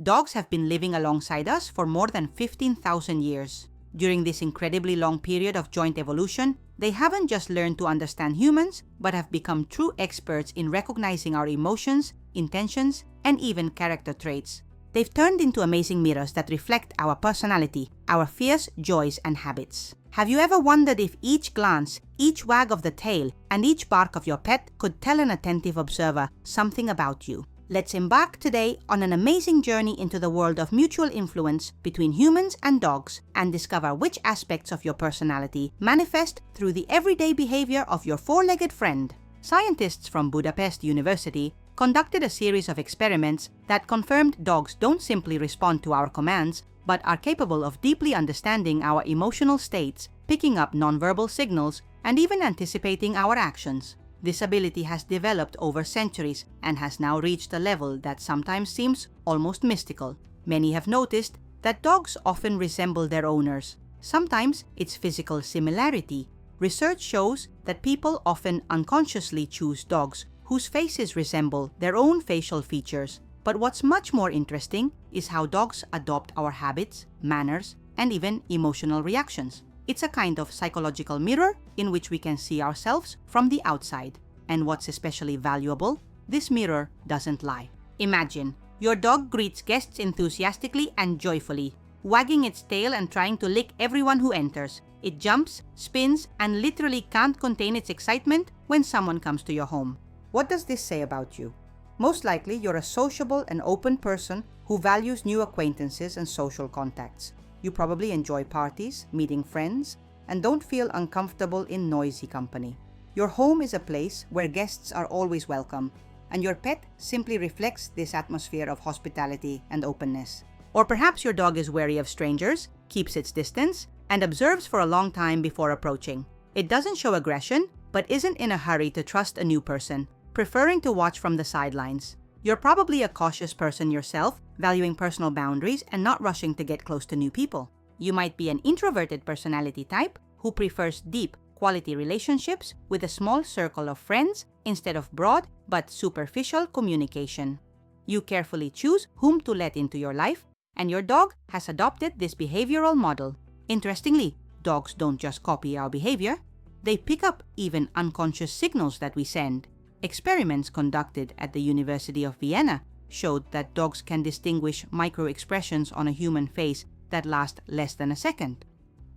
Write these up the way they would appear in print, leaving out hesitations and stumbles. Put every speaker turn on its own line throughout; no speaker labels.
Dogs have been living alongside us for more than 15,000 years. During this incredibly long period of joint evolution, they haven't just learned to understand humans, but have become true experts in recognizing our emotions, intentions, and even character traits. They've turned into amazing mirrors that reflect our personality, our fears, joys, and habits. Have you ever wondered if each glance, each wag of the tail, and each bark of your pet could tell an attentive observer something about you? Let's embark today on an amazing journey into the world of mutual influence between humans and dogs and discover which aspects of your personality manifest through the everyday behavior of your four-legged friend. Scientists from Budapest University conducted a series of experiments that confirmed dogs don't simply respond to our commands, but are capable of deeply understanding our emotional states, picking up nonverbal signals, and even anticipating our actions. This ability has developed over centuries and has now reached a level that sometimes seems almost mystical. Many have noticed that dogs often resemble their owners. Sometimes it's physical similarity. Research shows that people often unconsciously choose dogs whose faces resemble their own facial features. But what's much more interesting is how dogs adopt our habits, manners, and even emotional reactions. It's a kind of psychological mirror in which we can see ourselves from the outside. And what's especially valuable, this mirror doesn't lie. Imagine, your dog greets guests enthusiastically and joyfully, wagging its tail and trying to lick everyone who enters. It jumps, spins, and literally can't contain its excitement when someone comes to your home. What does this say about you? Most likely, you're a sociable and open person who values new acquaintances and social contacts. You probably enjoy parties, meeting friends, and don't feel uncomfortable in noisy company. Your home is a place where guests are always welcome, and your pet simply reflects this atmosphere of hospitality and openness. Or perhaps your dog is wary of strangers, keeps its distance, and observes for a long time before approaching. It doesn't show aggression, but isn't in a hurry to trust a new person, preferring to watch from the sidelines. You're probably a cautious person yourself, valuing personal boundaries and not rushing to get close to new people. You might be an introverted personality type who prefers deep, quality relationships with a small circle of friends instead of broad but superficial communication. You carefully choose whom to let into your life, and your dog has adopted this behavioral model. Interestingly, dogs don't just copy our behavior, they pick up even unconscious signals that we send. Experiments conducted at the University of Vienna showed that dogs can distinguish micro-expressions on a human face that last less than a second.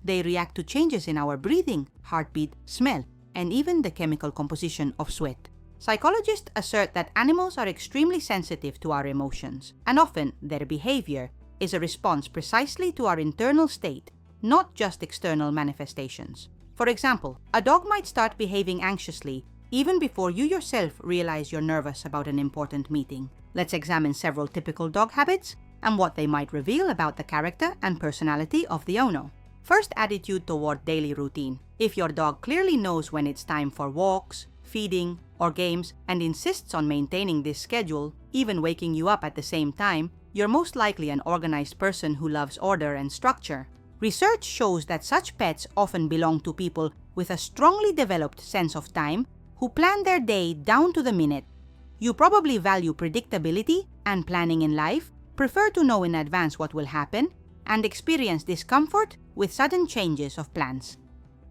They react to changes in our breathing, heartbeat, smell, and even the chemical composition of sweat. Psychologists assert that animals are extremely sensitive to our emotions, and often their behavior is a response precisely to our internal state, not just external manifestations. For example, a dog might start behaving anxiously even before you yourself realize you're nervous about an important meeting. Let's examine several typical dog habits and what they might reveal about the character and personality of the owner. First, attitude toward daily routine. If your dog clearly knows when it's time for walks, feeding, or games and insists on maintaining this schedule, even waking you up at the same time, you're most likely an organized person who loves order and structure. Research shows that such pets often belong to people with a strongly developed sense of time who plan their day down to the minute. You probably value predictability and planning in life, prefer to know in advance what will happen, and experience discomfort with sudden changes of plans.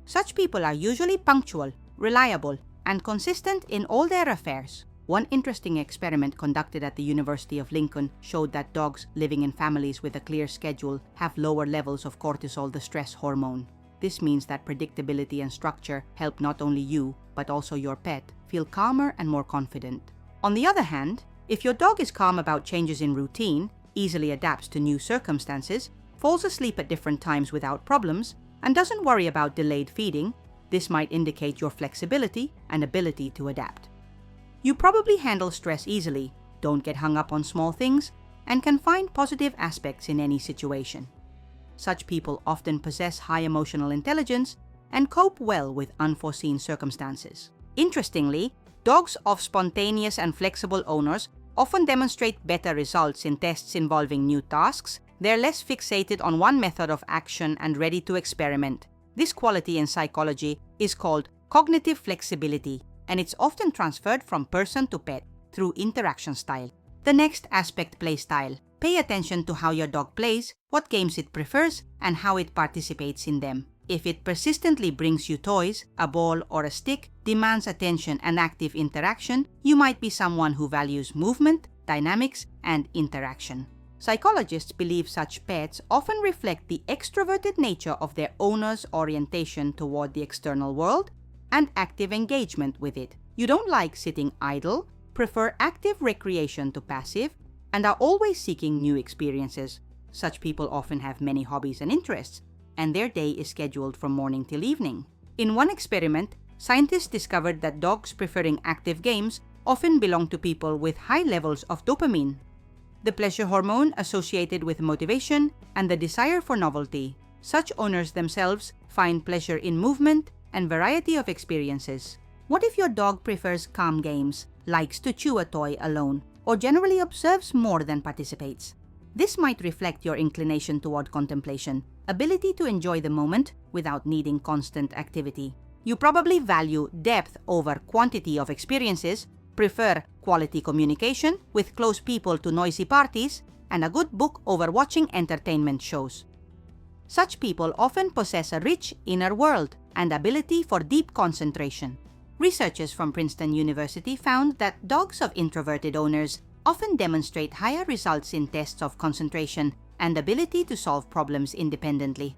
Such people are usually punctual, reliable, and consistent in all their affairs. One interesting experiment conducted at the University of Lincoln showed that dogs living in families with a clear schedule have lower levels of cortisol, the stress hormone. This means that predictability and structure help not only you, but also your pet, feel calmer and more confident. On the other hand, if your dog is calm about changes in routine, easily adapts to new circumstances, falls asleep at different times without problems, and doesn't worry about delayed feeding, this might indicate your flexibility and ability to adapt. You probably handle stress easily, don't get hung up on small things, and can find positive aspects in any situation. Such people often possess high emotional intelligence and cope well with unforeseen circumstances. Interestingly, dogs of spontaneous and flexible owners often demonstrate better results in tests involving new tasks. They're less fixated on one method of action and ready to experiment. This quality in psychology is called cognitive flexibility, and it's often transferred from person to pet through interaction style. The next aspect, play style. Pay attention to how your dog plays, what games it prefers, and how it participates in them. If it persistently brings you toys, a ball, or a stick, demands attention and active interaction, you might be someone who values movement, dynamics, and interaction. Psychologists believe such pets often reflect the extroverted nature of their owner's orientation toward the external world and active engagement with it. You don't like sitting idle, prefer active recreation to passive, and are always seeking new experiences. Such people often have many hobbies and interests, and their day is scheduled from morning till evening. In one experiment, scientists discovered that dogs preferring active games often belong to people with high levels of dopamine, the pleasure hormone associated with motivation and the desire for novelty. Such owners themselves find pleasure in movement and variety of experiences. What if your dog prefers calm games, likes to chew a toy alone, or generally observes more than participates? This might reflect your inclination toward contemplation, ability to enjoy the moment without needing constant activity. You probably value depth over quantity of experiences, prefer quality communication with close people to noisy parties, and a good book over watching entertainment shows. Such people often possess a rich inner world and ability for deep concentration. Researchers from Princeton University found that dogs of introverted owners often demonstrate higher results in tests of concentration and ability to solve problems independently.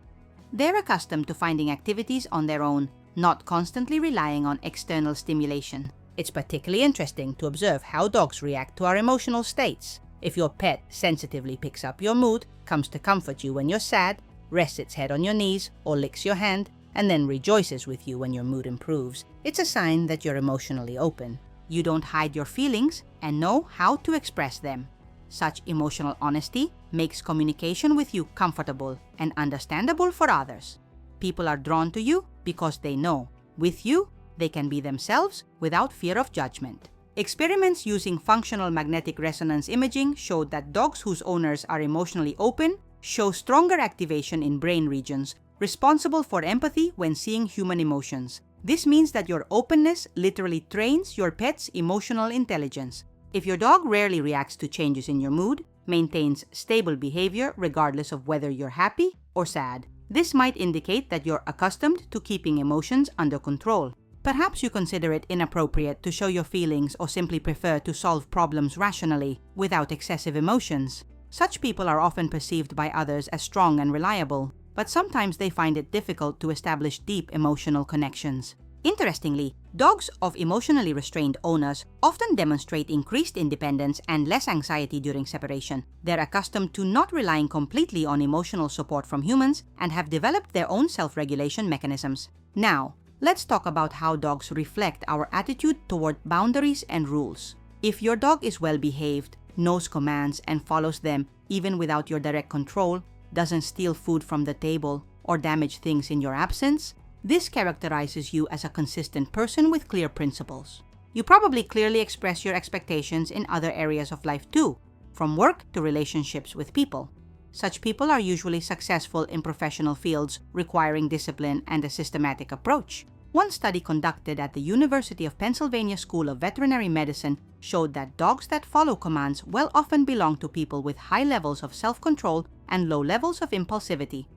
They're accustomed to finding activities on their own, not constantly relying on external stimulation. It's particularly interesting to observe how dogs react to our emotional states. If your pet sensitively picks up your mood, comes to comfort you when you're sad, rests its head on your knees, or licks your hand, and then rejoices with you when your mood improves, it's a sign that you're emotionally open. You don't hide your feelings and know how to express them. Such emotional honesty makes communication with you comfortable and understandable for others. People are drawn to you because they know, with you, they can be themselves without fear of judgment. Experiments using functional magnetic resonance imaging showed that dogs whose owners are emotionally open show stronger activation in brain regions responsible for empathy when seeing human emotions. This means that your openness literally trains your pet's emotional intelligence. If your dog rarely reacts to changes in your mood, maintains stable behavior regardless of whether you're happy or sad, this might indicate that you're accustomed to keeping emotions under control. Perhaps you consider it inappropriate to show your feelings or simply prefer to solve problems rationally, without excessive emotions. Such people are often perceived by others as strong and reliable, but sometimes they find it difficult to establish deep emotional connections. Interestingly, dogs of emotionally restrained owners often demonstrate increased independence and less anxiety during separation. They're accustomed to not relying completely on emotional support from humans and have developed their own self-regulation mechanisms. Now, let's talk about how dogs reflect our attitude toward boundaries and rules. If your dog is well-behaved, knows commands and follows them even without your direct control, doesn't steal food from the table or damage things in your absence, this characterizes you as a consistent person with clear principles. You probably clearly express your expectations in other areas of life too, from work to relationships with people. Such people are usually successful in professional fields requiring discipline and a systematic approach. One study conducted at the University of Pennsylvania School of Veterinary Medicine showed that dogs that follow commands will often belong to people with high levels of self-control and low levels of impulsivity.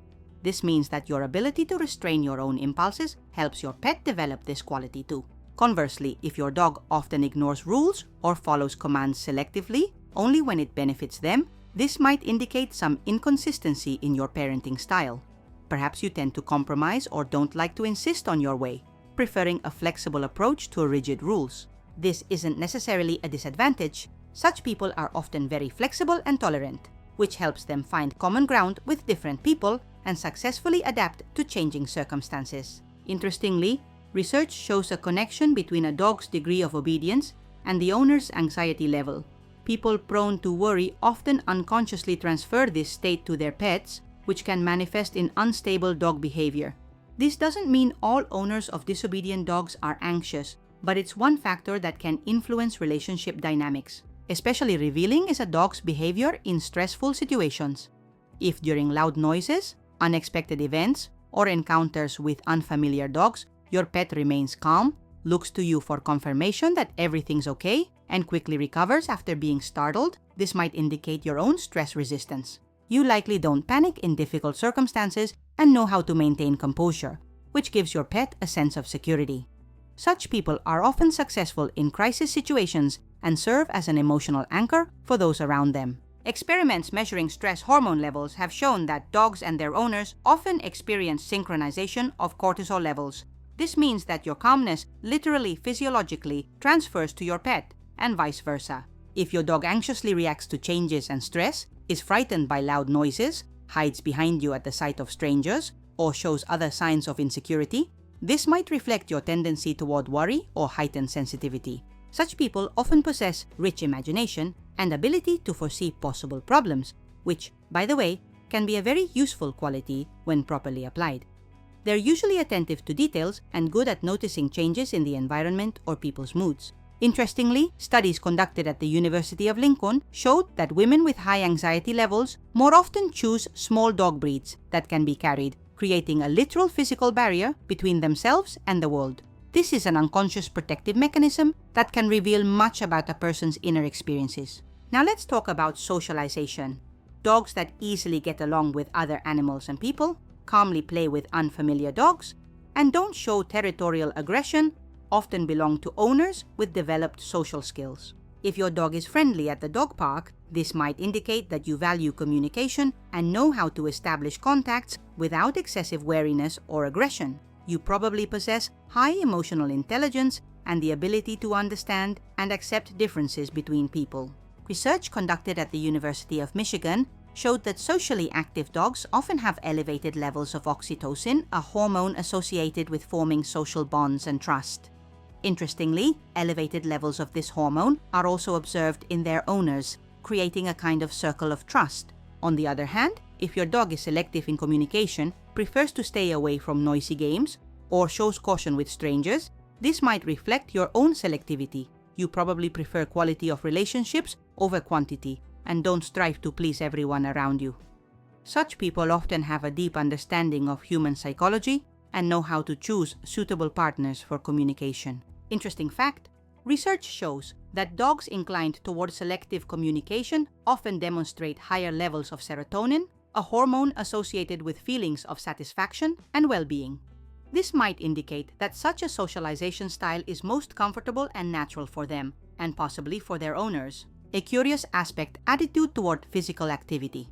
This means that your ability to restrain your own impulses helps your pet develop this quality too. Conversely, if your dog often ignores rules or follows commands selectively, only when it benefits them, this might indicate some inconsistency in your parenting style. Perhaps you tend to compromise or don't like to insist on your way, preferring a flexible approach to rigid rules. This isn't necessarily a disadvantage. Such people are often very flexible and tolerant, which helps them find common ground with different people and successfully adapt to changing circumstances. Interestingly, research shows a connection between a dog's degree of obedience and the owner's anxiety level. People prone to worry often unconsciously transfer this state to their pets, which can manifest in unstable dog behavior. This doesn't mean all owners of disobedient dogs are anxious, but it's one factor that can influence relationship dynamics. Especially revealing is a dog's behavior in stressful situations. If during loud noises, unexpected events, or encounters with unfamiliar dogs, your pet remains calm, looks to you for confirmation that everything's okay and quickly recovers after being startled, this might indicate your own stress resistance. You likely don't panic in difficult circumstances and know how to maintain composure, which gives your pet a sense of security. Such people are often successful in crisis situations and serve as an emotional anchor for those around them. Experiments measuring stress hormone levels have shown that dogs and their owners often experience synchronization of cortisol levels. This means that your calmness literally physiologically transfers to your pet and vice versa. If your dog anxiously reacts to changes and stress, is frightened by loud noises, hides behind you at the sight of strangers, or shows other signs of insecurity, this might reflect your tendency toward worry or heightened sensitivity. Such people often possess rich imagination and ability to foresee possible problems, which, by the way, can be a very useful quality when properly applied. They're usually attentive to details and good at noticing changes in the environment or people's moods. Interestingly, studies conducted at the University of Lincoln showed that women with high anxiety levels more often choose small dog breeds that can be carried, creating a literal physical barrier between themselves and the world. This is an unconscious protective mechanism that can reveal much about a person's inner experiences. Now let's talk about socialization. Dogs that easily get along with other animals and people, calmly play with unfamiliar dogs, and don't show territorial aggression often belong to owners with developed social skills. If your dog is friendly at the dog park, this might indicate that you value communication and know how to establish contacts without excessive wariness or aggression. You probably possess high emotional intelligence and the ability to understand and accept differences between people. Research conducted at the University of Michigan showed that socially active dogs often have elevated levels of oxytocin, a hormone associated with forming social bonds and trust. Interestingly, elevated levels of this hormone are also observed in their owners, creating a kind of circle of trust. On the other hand, if your dog is selective in communication, prefers to stay away from noisy games, or shows caution with strangers, this might reflect your own selectivity. You probably prefer quality of relationships over quantity, and don't strive to please everyone around you. Such people often have a deep understanding of human psychology and know how to choose suitable partners for communication. Interesting fact, research shows that dogs inclined toward selective communication often demonstrate higher levels of serotonin, a hormone associated with feelings of satisfaction and well-being. This might indicate that such a socialization style is most comfortable and natural for them, and possibly for their owners. A curious aspect, attitude toward physical activity.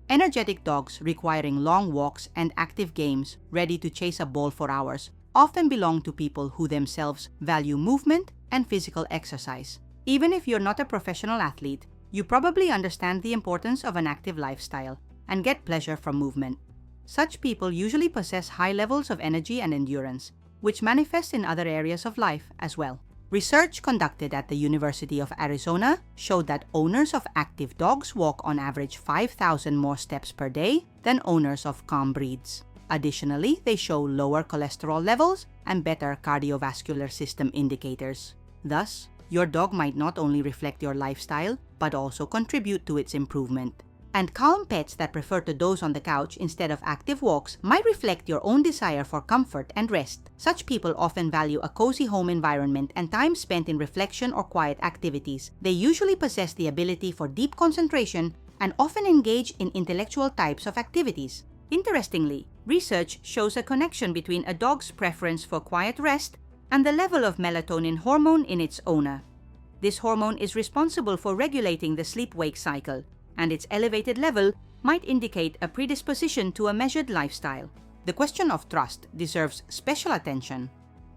Energetic dogs requiring long walks and active games, ready to chase a ball for hours, often belong to people who themselves value movement and physical exercise. Even if you're not a professional athlete, you probably understand the importance of an active lifestyle and get pleasure from movement. Such people usually possess high levels of energy and endurance, which manifests in other areas of life as well. Research conducted at the University of Arizona showed that owners of active dogs walk on average 5,000 more steps per day than owners of calm breeds. Additionally, they show lower cholesterol levels and better cardiovascular system indicators. Thus, your dog might not only reflect your lifestyle, but also contribute to its improvement. And calm pets that prefer to doze on the couch instead of active walks might reflect your own desire for comfort and rest. Such people often value a cozy home environment and time spent in reflection or quiet activities. They usually possess the ability for deep concentration and often engage in intellectual types of activities. Interestingly, research shows a connection between a dog's preference for quiet rest and the level of melatonin hormone in its owner. This hormone is responsible for regulating the sleep-wake cycle, and its elevated level might indicate a predisposition to a measured lifestyle. The question of trust deserves special attention.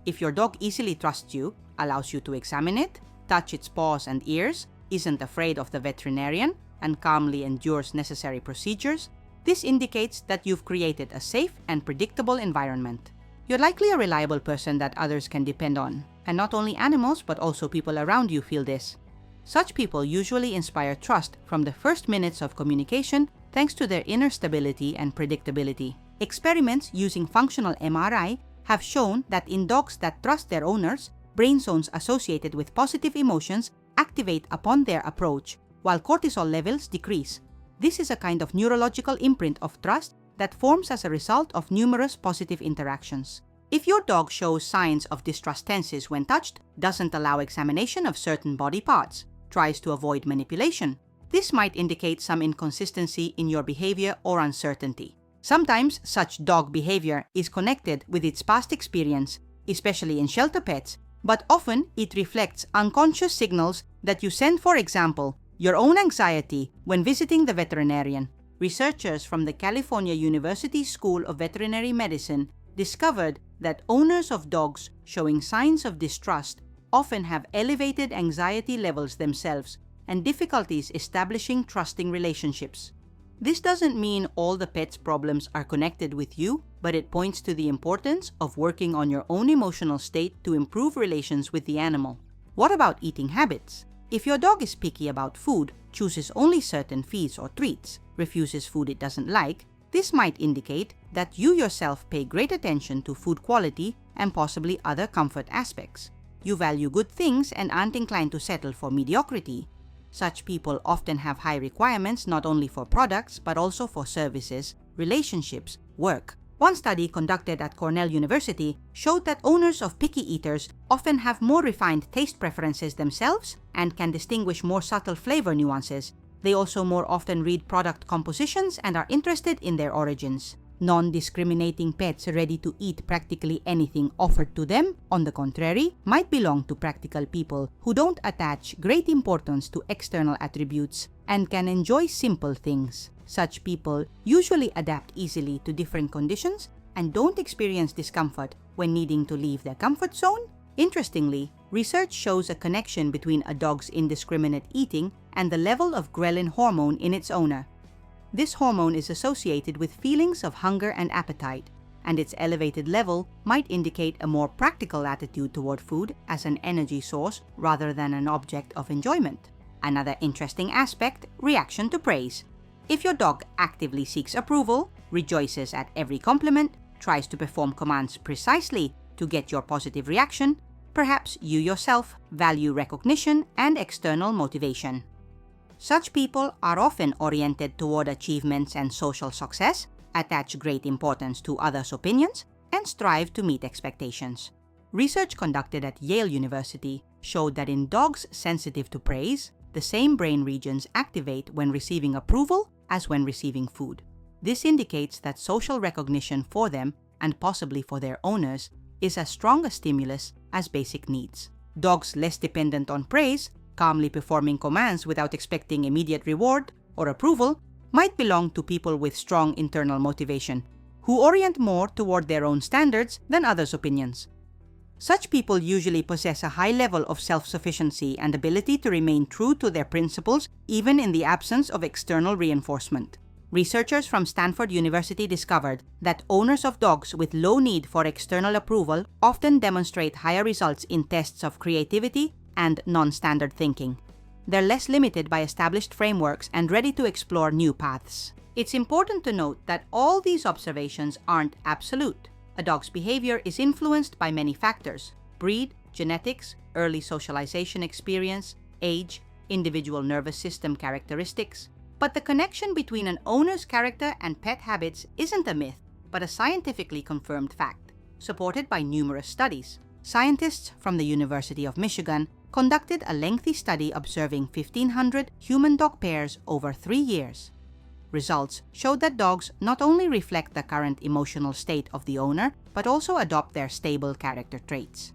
If your dog easily trusts you, allows you to examine it, touch its paws and ears, isn't afraid of the veterinarian, and calmly endures necessary procedures, this indicates that you've created a safe and predictable environment. You're likely a reliable person that others can depend on, and not only animals but also people around you feel this. Such people usually inspire trust from the first minutes of communication thanks to their inner stability and predictability. Experiments using functional MRI have shown that in dogs that trust their owners, brain zones associated with positive emotions activate upon their approach, while cortisol levels decrease. This is a kind of neurological imprint of trust that forms as a result of numerous positive interactions. If your dog shows signs of distrust tenses when touched, doesn't allow examination of certain body parts, tries to avoid manipulation, this might indicate some inconsistency in your behavior or uncertainty. Sometimes such dog behavior is connected with its past experience, especially in shelter pets, but often it reflects unconscious signals that you send, for example, your own anxiety when visiting the veterinarian. Researchers from the California University School of Veterinary Medicine discovered that owners of dogs showing signs of distrust often have elevated anxiety levels themselves and difficulties establishing trusting relationships. This doesn't mean all the pet's problems are connected with you, but it points to the importance of working on your own emotional state to improve relations with the animal. What about eating habits? If your dog is picky about food, chooses only certain feeds or treats, refuses food it doesn't like, this might indicate that you yourself pay great attention to food quality and possibly other comfort aspects. You value good things and aren't inclined to settle for mediocrity. Such people often have high requirements not only for products but also for services, relationships, work. One study conducted at Cornell University showed that owners of picky eaters often have more refined taste preferences themselves and can distinguish more subtle flavor nuances. They also more often read product compositions and are interested in their origins. Non-discriminating pets ready to eat practically anything offered to them, on the contrary, might belong to practical people who don't attach great importance to external attributes and can enjoy simple things. Such people usually adapt easily to different conditions and don't experience discomfort when needing to leave their comfort zone. Interestingly, research shows a connection between a dog's indiscriminate eating and the level of ghrelin hormone in its owner. This hormone is associated with feelings of hunger and appetite, and its elevated level might indicate a more practical attitude toward food as an energy source rather than an object of enjoyment. Another interesting aspect, reaction to praise. If your dog actively seeks approval, rejoices at every compliment, tries to perform commands precisely to get your positive reaction, perhaps you yourself value recognition and external motivation. Such people are often oriented toward achievements and social success, attach great importance to others' opinions, and strive to meet expectations. Research conducted at Yale University showed that in dogs sensitive to praise, the same brain regions activate when receiving approval as when receiving food. This indicates that social recognition for them, and possibly for their owners, is as strong a stimulus as basic needs. Dogs less dependent on praise, calmly performing commands without expecting immediate reward or approval, might belong to people with strong internal motivation, who orient more toward their own standards than others' opinions. Such people usually possess a high level of self-sufficiency and ability to remain true to their principles even in the absence of external reinforcement. Researchers from Stanford University discovered that owners of dogs with low need for external approval often demonstrate higher results in tests of creativity and non-standard thinking. They're less limited by established frameworks and ready to explore new paths. It's important to note that all these observations aren't absolute. A dog's behavior is influenced by many factors: breed, genetics, early socialization experience, age, individual nervous system characteristics. But the connection between an owner's character and pet habits isn't a myth, but a scientifically confirmed fact, supported by numerous studies. Scientists from the University of Michigan conducted a lengthy study observing 1,500 human-dog pairs over 3 years. Results showed that dogs not only reflect the current emotional state of the owner, but also adopt their stable character traits.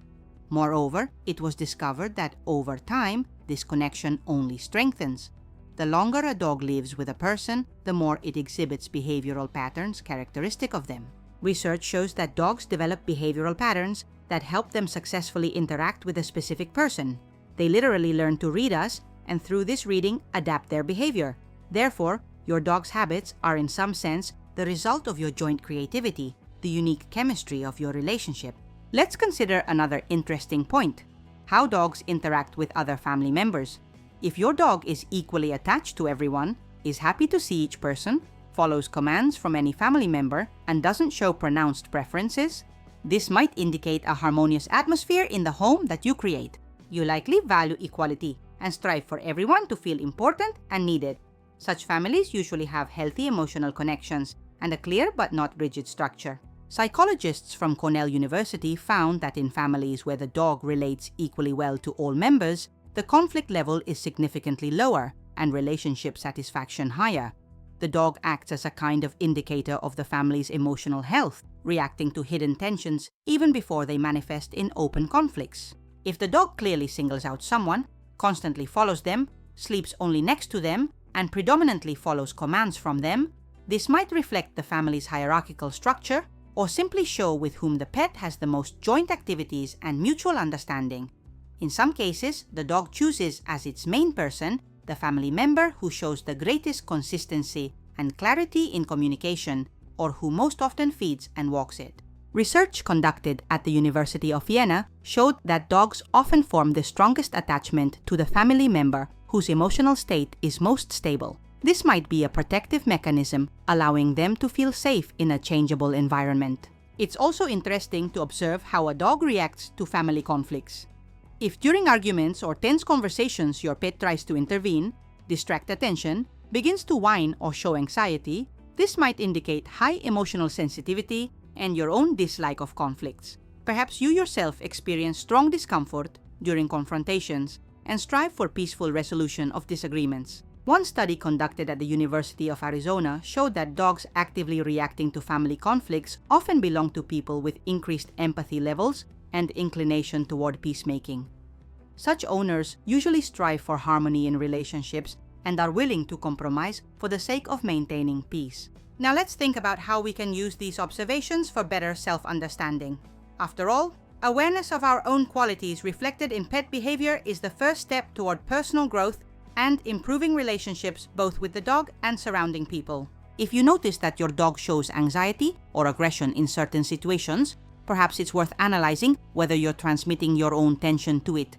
Moreover, it was discovered that over time, this connection only strengthens. The longer a dog lives with a person, the more it exhibits behavioral patterns characteristic of them. Research shows that dogs develop behavioral patterns that help them successfully interact with a specific person. They literally learn to read us, and through this reading, adapt their behavior. Therefore, your dog's habits are in some sense the result of your joint creativity, the unique chemistry of your relationship. Let's consider another interesting point: how dogs interact with other family members. If your dog is equally attached to everyone, is happy to see each person, follows commands from any family member, and doesn't show pronounced preferences, this might indicate a harmonious atmosphere in the home that you create. You likely value equality and strive for everyone to feel important and needed. Such families usually have healthy emotional connections and a clear but not rigid structure. Psychologists from Cornell University found that in families where the dog relates equally well to all members, the conflict level is significantly lower and relationship satisfaction higher. The dog acts as a kind of indicator of the family's emotional health, reacting to hidden tensions even before they manifest in open conflicts. If the dog clearly singles out someone, constantly follows them, sleeps only next to them, and predominantly follows commands from them, this might reflect the family's hierarchical structure or simply show with whom the pet has the most joint activities and mutual understanding. In some cases, the dog chooses as its main person the family member who shows the greatest consistency and clarity in communication, or who most often feeds and walks it. Research conducted at the University of Vienna showed that dogs often form the strongest attachment to the family member whose emotional state is most stable. This might be a protective mechanism, allowing them to feel safe in a changeable environment. It's also interesting to observe how a dog reacts to family conflicts. If during arguments or tense conversations your pet tries to intervene, distract attention, begins to whine or show anxiety, this might indicate high emotional sensitivity and your own dislike of conflicts. Perhaps you yourself experience strong discomfort during confrontations and strive for peaceful resolution of disagreements. One study conducted at the University of Arizona showed that dogs actively reacting to family conflicts often belong to people with increased empathy levels and inclination toward peacemaking. Such owners usually strive for harmony in relationships and are willing to compromise for the sake of maintaining peace. Now let's think about how we can use these observations for better self-understanding. After all, awareness of our own qualities reflected in pet behavior is the first step toward personal growth and improving relationships both with the dog and surrounding people. If you notice that your dog shows anxiety or aggression in certain situations, perhaps it's worth analyzing whether you're transmitting your own tension to it.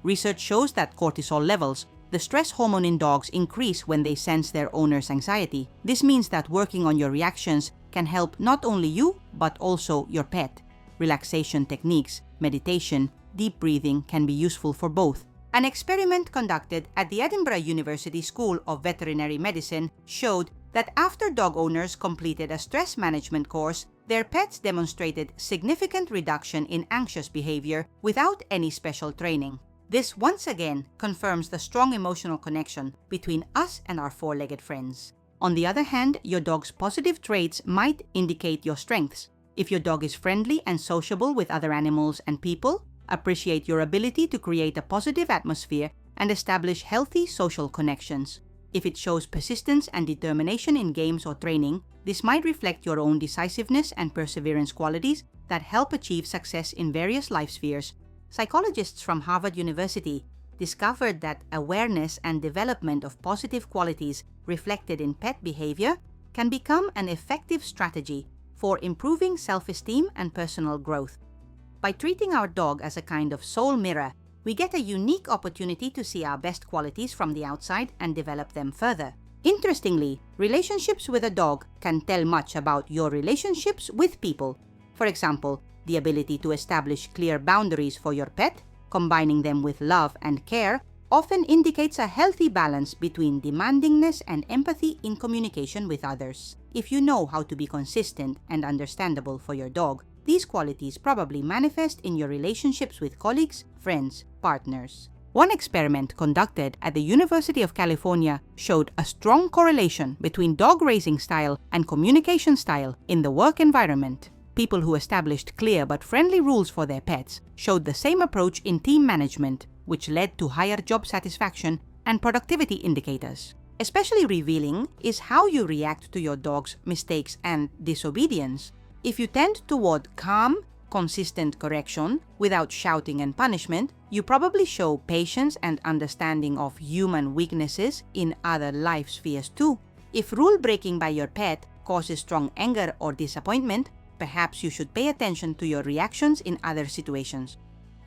Research shows that cortisol levels, the stress hormone in dogs, increase when they sense their owner's anxiety. This means that working on your reactions can help not only you, but also your pet. Relaxation techniques, meditation, deep breathing can be useful for both. An experiment conducted at the Edinburgh University School of Veterinary Medicine showed that after dog owners completed a stress management course, their pets demonstrated significant reduction in anxious behavior without any special training. This once again confirms the strong emotional connection between us and our four-legged friends. On the other hand, your dog's positive traits might indicate your strengths. If your dog is friendly and sociable with other animals and people, appreciate your ability to create a positive atmosphere and establish healthy social connections. If it shows persistence and determination in games or training, this might reflect your own decisiveness and perseverance qualities that help achieve success in various life spheres. Psychologists from Harvard University discovered that awareness and development of positive qualities reflected in pet behavior can become an effective strategy for improving self-esteem and personal growth. By treating our dog as a kind of soul mirror, we get a unique opportunity to see our best qualities from the outside and develop them further. Interestingly, relationships with a dog can tell much about your relationships with people. For example, the ability to establish clear boundaries for your pet, combining them with love and care, often indicates a healthy balance between demandingness and empathy in communication with others. If you know how to be consistent and understandable for your dog, these qualities probably manifest in your relationships with colleagues, friends, partners. One experiment conducted at the University of California showed a strong correlation between dog raising style and communication style in the work environment. People who established clear but friendly rules for their pets showed the same approach in team management, which led to higher job satisfaction and productivity indicators. Especially revealing is how you react to your dog's mistakes and disobedience. If you tend toward calm, consistent correction without shouting and punishment, you probably show patience and understanding of human weaknesses in other life spheres too. If rule breaking by your pet causes strong anger or disappointment, perhaps you should pay attention to your reactions in other situations.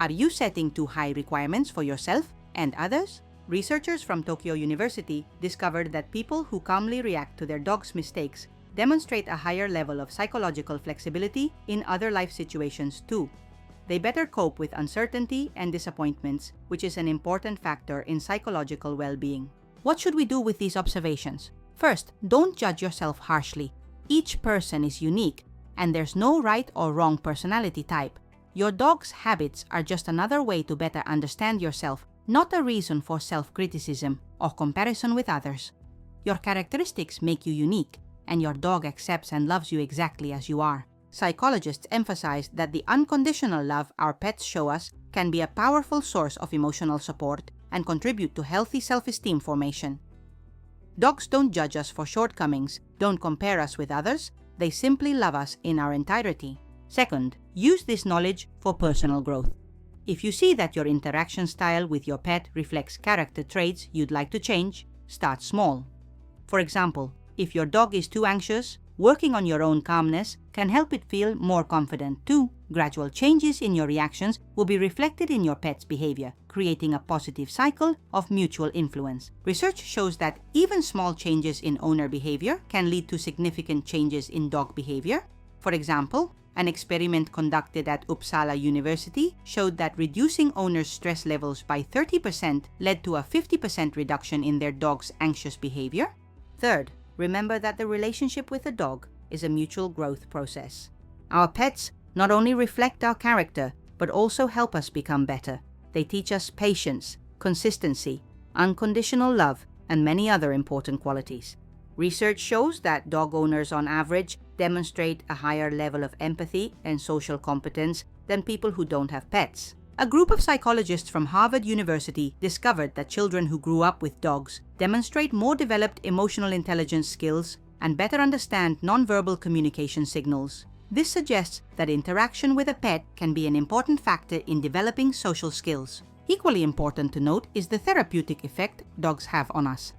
Are you setting too high requirements for yourself and others? Researchers from Tokyo University discovered that people who calmly react to their dog's mistakes demonstrate a higher level of psychological flexibility in other life situations too. They better cope with uncertainty and disappointments, which is an important factor in psychological well-being. What should we do with these observations? First, don't judge yourself harshly. Each person is unique, and there's no right or wrong personality type. Your dog's habits are just another way to better understand yourself, not a reason for self-criticism or comparison with others. Your characteristics make you unique, and your dog accepts and loves you exactly as you are. Psychologists emphasize that the unconditional love our pets show us can be a powerful source of emotional support and contribute to healthy self-esteem formation. Dogs don't judge us for shortcomings, don't compare us with others, they simply love us in our entirety. Second, use this knowledge for personal growth. If you see that your interaction style with your pet reflects character traits you'd like to change, start small. For example, if your dog is too anxious, working on your own calmness can help it feel more confident too. Gradual changes in your reactions will be reflected in your pet's behavior, creating a positive cycle of mutual influence. Research shows that even small changes in owner behavior can lead to significant changes in dog behavior. For example, an experiment conducted at Uppsala University showed that reducing owners' stress levels by 30% led to a 50% reduction in their dog's anxious behavior. Third, remember that the relationship with a dog is a mutual growth process. Our pets not only reflect our character, but also help us become better. They teach us patience, consistency, unconditional love, and many other important qualities. Research shows that dog owners on average demonstrate a higher level of empathy and social competence than people who don't have pets. A group of psychologists from Harvard University discovered that children who grew up with dogs demonstrate more developed emotional intelligence skills and better understand nonverbal communication signals. This suggests that interaction with a pet can be an important factor in developing social skills. Equally important to note is the therapeutic effect dogs have on us.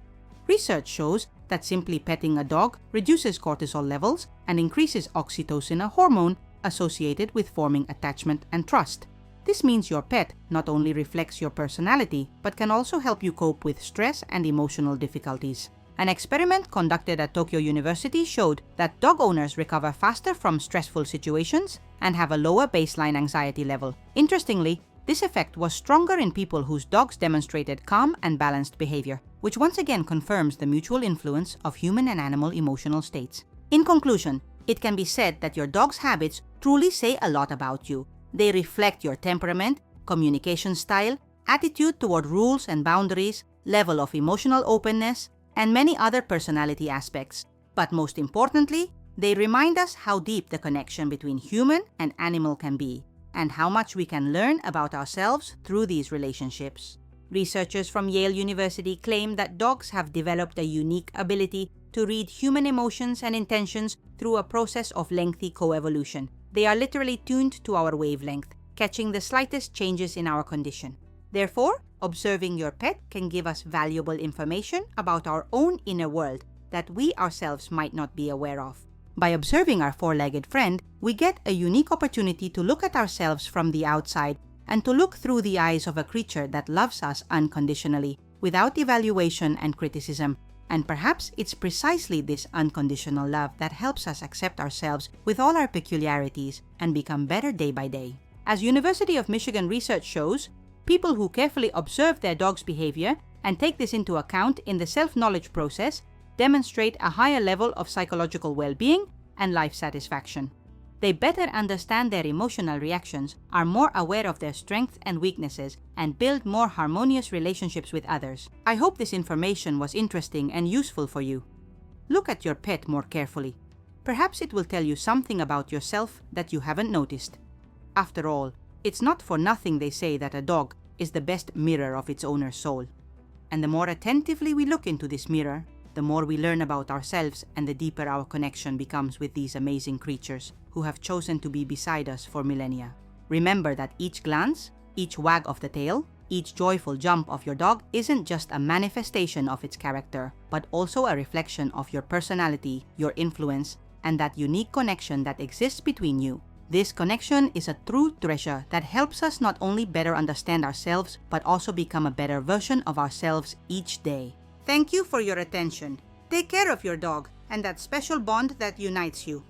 Research shows that simply petting a dog reduces cortisol levels and increases oxytocin, a hormone associated with forming attachment and trust. This means your pet not only reflects your personality, but can also help you cope with stress and emotional difficulties. An experiment conducted at Tokyo University showed that dog owners recover faster from stressful situations and have a lower baseline anxiety level. Interestingly, this effect was stronger in people whose dogs demonstrated calm and balanced behavior, which once again confirms the mutual influence of human and animal emotional states. In conclusion, it can be said that your dog's habits truly say a lot about you. They reflect your temperament, communication style, attitude toward rules and boundaries, level of emotional openness, and many other personality aspects. But most importantly, they remind us how deep the connection between human and animal can be, and how much we can learn about ourselves through these relationships. Researchers from Yale University claim that dogs have developed a unique ability to read human emotions and intentions through a process of lengthy coevolution. They are literally tuned to our wavelength, catching the slightest changes in our condition. Therefore, observing your pet can give us valuable information about our own inner world that we ourselves might not be aware of. By observing our four-legged friend, we get a unique opportunity to look at ourselves from the outside and to look through the eyes of a creature that loves us unconditionally, without evaluation and criticism. And perhaps it's precisely this unconditional love that helps us accept ourselves with all our peculiarities and become better day by day. As University of Michigan research shows, people who carefully observe their dog's behavior and take this into account in the self-knowledge process demonstrate a higher level of psychological well-being and life satisfaction. They better understand their emotional reactions, are more aware of their strengths and weaknesses, and build more harmonious relationships with others. I hope this information was interesting and useful for you. Look at your pet more carefully. Perhaps it will tell you something about yourself that you haven't noticed. After all, it's not for nothing they say that a dog is the best mirror of its owner's soul. And the more attentively we look into this mirror, the more we learn about ourselves and the deeper our connection becomes with these amazing creatures who have chosen to be beside us for millennia. Remember that each glance, each wag of the tail, each joyful jump of your dog isn't just a manifestation of its character, but also a reflection of your personality, your influence, and that unique connection that exists between you. This connection is a true treasure that helps us not only better understand ourselves, but also become a better version of ourselves each day. Thank you for your attention. Take care of your dog and that special bond that unites you.